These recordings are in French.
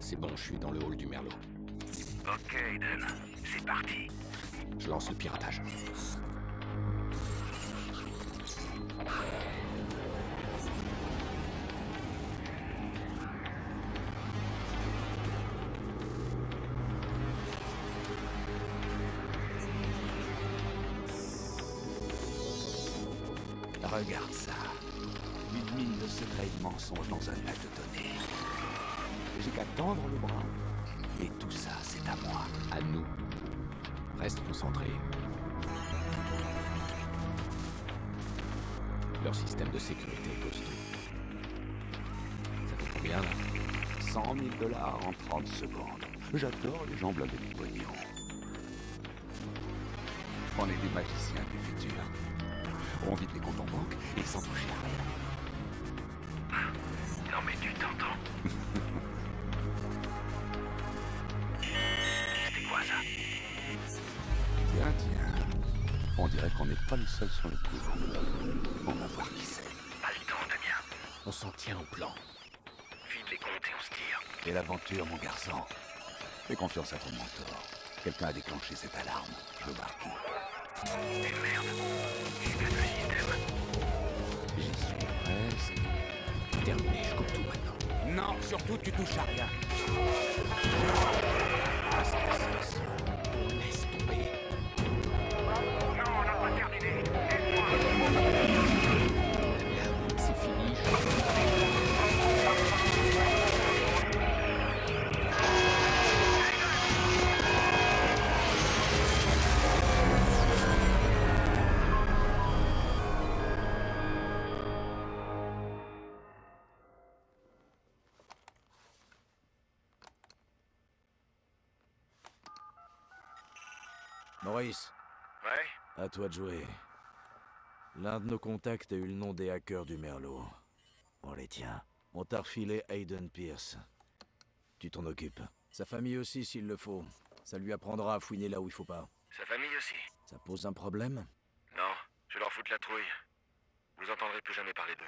C'est bon, je suis dans le hall du Merlot. Ok, Aiden, c'est parti. Je lance le piratage. Regarde ça. Une mine de secrets et de mensonges dans un nuage de données. J'ai qu'à tendre le bras. Et tout ça, c'est à moi. À nous. Reste concentré. Leur système de sécurité est costaud. Ça fait combien, là? 100 000 $ en 30 secondes. J'adore les gens blindés de pognon. On est des magiciens du futur. On vide les comptes en banque et sans toucher à rien. Non mais tu t'entends? C'était quoi ça? Tiens. On dirait qu'on n'est pas les seuls sur le coup. On va voir qui c'est. Pas le temps, Damien. On s'en tient au plan. Vide les comptes et on se tire. Et l'aventure, mon garçon. Fais confiance à ton mentor. Quelqu'un a déclenché cette alarme. Je veux voir qui. Mais merde. Je gagne le système. J'y suis presque. Terminé, je coupe tout maintenant. Non, surtout tu touches à rien. Laisse tomber. Non, on n'a pas terminé. C'est fini, Maurice, Ouais? à toi de jouer. L'un de nos contacts a eu le nom des hackers du Merlot. On les tient. On t'a refilé Aiden Pierce. Tu t'en occupes. Sa famille aussi, s'il le faut. Ça lui apprendra à fouiner là où il faut pas. Sa famille aussi. Ça pose un problème? Non, je leur foutre la trouille. Vous entendrez plus jamais parler d'eux.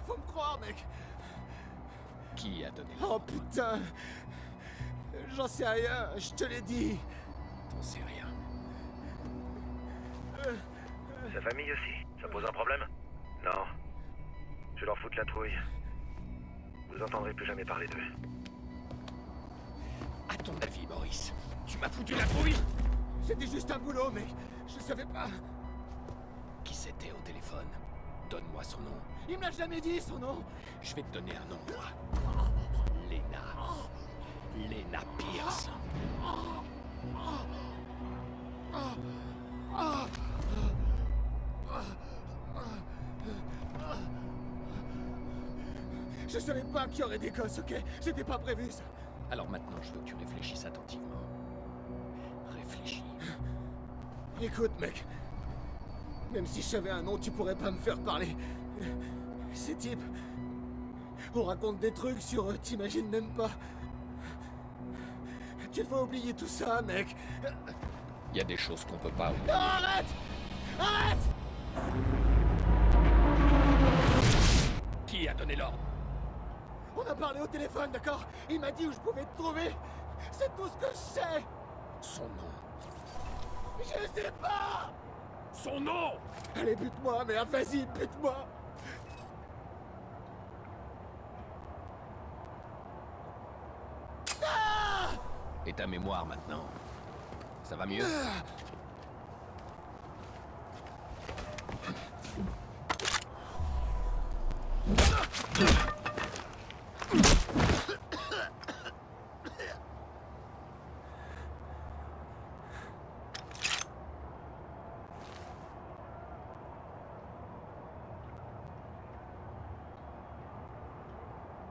Faut me croire, mec. Qui a donné Oh putain. J'en sais rien, je te l'ai dit. T'en sais rien. Sa famille aussi. Ça pose un problème? Non. Je leur foutre la trouille. Vous entendrez plus jamais parler d'eux. À ton avis, Maurice, tu m'as foutu la trouille? C'était juste un boulot, mec. Je savais pas. Qui c'était au téléphone? Donne-moi son nom. Il me l'a jamais dit, son nom. Je vais te donner un nom, moi. Lena. Lena Pierce. Je savais pas qu'il y aurait des gosses, ok? C'était pas prévu, ça. Alors maintenant, je veux que tu réfléchisses attentivement. Réfléchis. Écoute, mec. Même si j'avais un nom, tu pourrais pas me faire parler. Ces types... On raconte des trucs sur eux, t'imagines même pas. Tu dois oublier tout ça, mec. Il y a des choses qu'on peut pas oublier. Non, arrête! Arrête! Qui a donné l'ordre? On a parlé au téléphone, d'accord? Il m'a dit où je pouvais te trouver. C'est tout ce que je sais. Son nom. Je sais pas. Son nom! Allez, bute-moi, merde, vas-y, bute-moi. Et ta mémoire maintenant? Ça va mieux?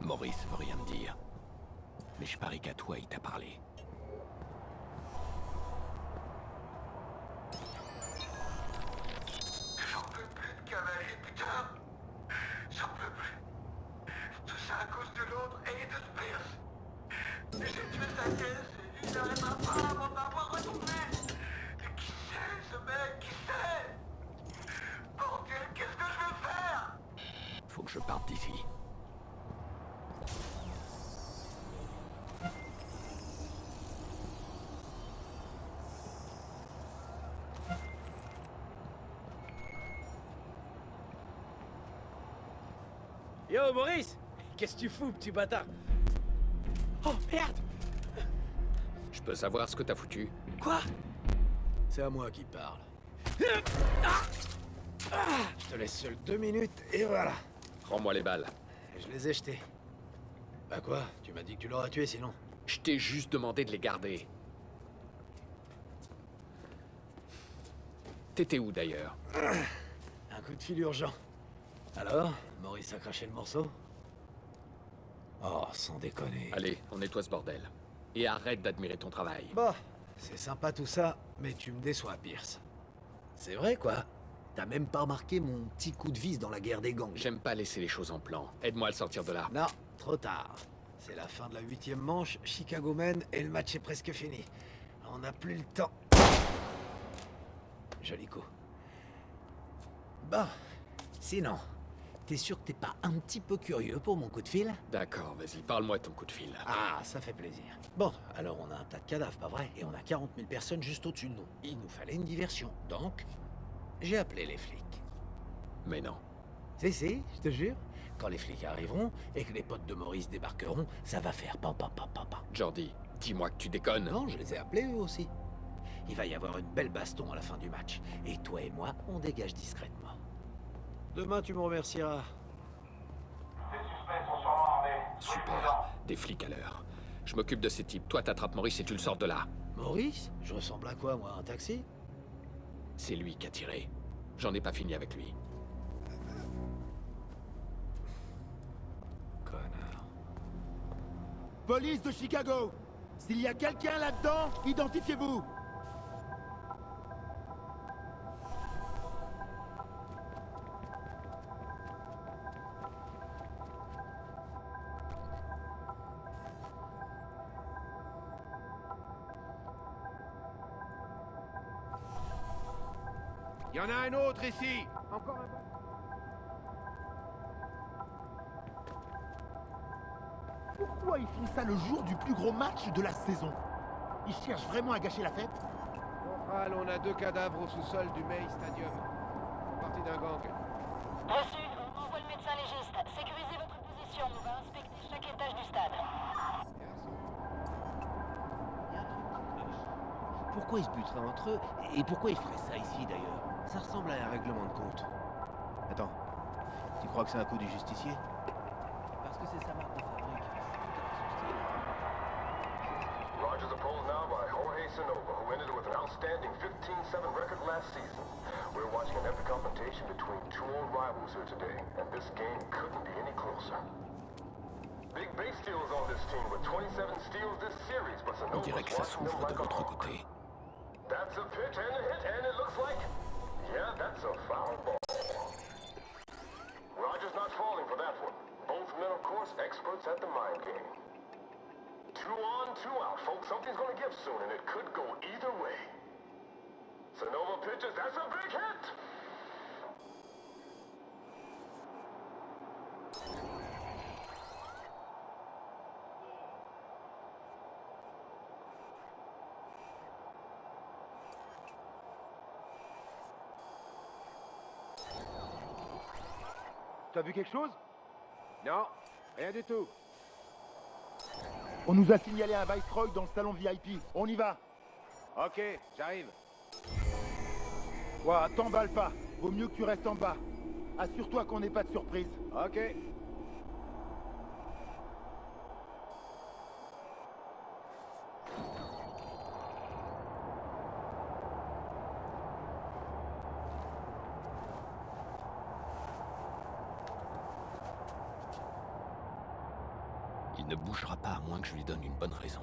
Maurice veut rien me dire. Mais je parie qu'à toi, il t'a parlé. J'en peux plus de cavalier, putain! J'en peux plus. Tout ça à cause de l'autre Aiden Pierce. J'ai tué sa caisse et il n'arrêtera pas avant de m'avoir retrouvé. Mais qui c'est ce mec? Qui c'est? Bordel, qu'est-ce que je vais faire? Faut que je parte d'ici. Yo, Maurice! Qu'est-ce que tu fous, petit bâtard? Oh, merde! Je peux savoir ce que t'as foutu? Quoi? C'est à moi qui parle. Je te laisse seul 2 minutes, et voilà. Rends-moi les balles. Je les ai jetées. Bah quoi? Tu m'as dit que tu l'aurais tué, sinon. Je t'ai juste demandé de les garder. T'étais où d'ailleurs? Un coup de fil urgent. Alors, Maurice a craché le morceau? Oh, sans déconner. Allez, on nettoie ce bordel. Et arrête d'admirer ton travail. Bon, c'est sympa tout ça, mais tu me déçois, Pierce. C'est vrai, quoi? T'as même pas remarqué mon petit coup de vis dans la guerre des gangs. J'aime pas laisser les choses en plan. Aide-moi à le sortir de là. Non, trop tard. C'est la fin de la 8e manche, Chicago mène, et le match est presque fini. On n'a plus le temps. Joli coup. Bon, sinon, t'es sûr que t'es pas un petit peu curieux pour mon coup de fil? D'accord, vas-y, parle-moi de ton coup de fil. Ah, ça fait plaisir. Bon, alors on a un tas de cadavres, pas vrai? Et on a 40 000 personnes juste au-dessus de nous. Il nous fallait une diversion. Donc, j'ai appelé les flics. Mais non. Si, je te jure. Quand les flics arriveront et que les potes de Maurice débarqueront, ça va faire pam pam pam pam pam. Jordi, dis-moi que tu déconnes. Non, je les ai appelés eux aussi. Il va y avoir une belle baston à la fin du match. Et toi et moi, on dégage discrètement. Demain, tu me remercieras. Les suspects sont sûrement armés. Super. Des flics à l'heure. Je m'occupe de ces types. Toi, t'attrapes Maurice et tu le sors de là. Maurice? Je ressemble à quoi, moi? Un taxi? C'est lui qui a tiré. J'en ai pas fini avec lui. Connard. Police de Chicago! S'il y a quelqu'un là-dedans, identifiez-vous! Il y en a un autre ici! Encore un... Pourquoi il filme ça le jour du plus gros match de la saison? Il cherche vraiment à gâcher la fête? Central, on a 2 cadavres au sous-sol du May Stadium. Ils font partie d'un gang. Reçu, on envoie le médecin légiste. Sécurisez votre position, on va inspecter chaque étage du stade. Pourquoi ils se buteraient entre eux? Et pourquoi ils feraient ça ici d'ailleurs? Ça ressemble à un règlement de compte. Attends, tu crois que c'est un coup du justicier? Parce que c'est sa marque de fabrique. C'est tout à fait son style. 15-7 record last season. We're watching an epic confrontation between two old rivals here today, and this game couldn't be any closer. Big base steals on this team with 27 steals this series, but On dirait que ça watching them souffre de like a votre hawk. côté. That's a pitch and a hit, and it looks like, yeah, that's a foul ball. Rogers not falling for that one. Both men, of course, experts at the mind game. 2 on, 2 out, folks. Something's gonna give soon, and it could go either way. Sonoma pitches, that's a big hit! T'as vu quelque chose? Non, rien du tout. On nous a signalé un Viceroy dans le salon VIP. On y va. Ok, j'arrive. Ouah, t'emballe pas. Vaut mieux que tu restes en bas. Assure-toi qu'on n'ait pas de surprise. Ok. Il ne bougera pas à moins que je lui donne une bonne raison.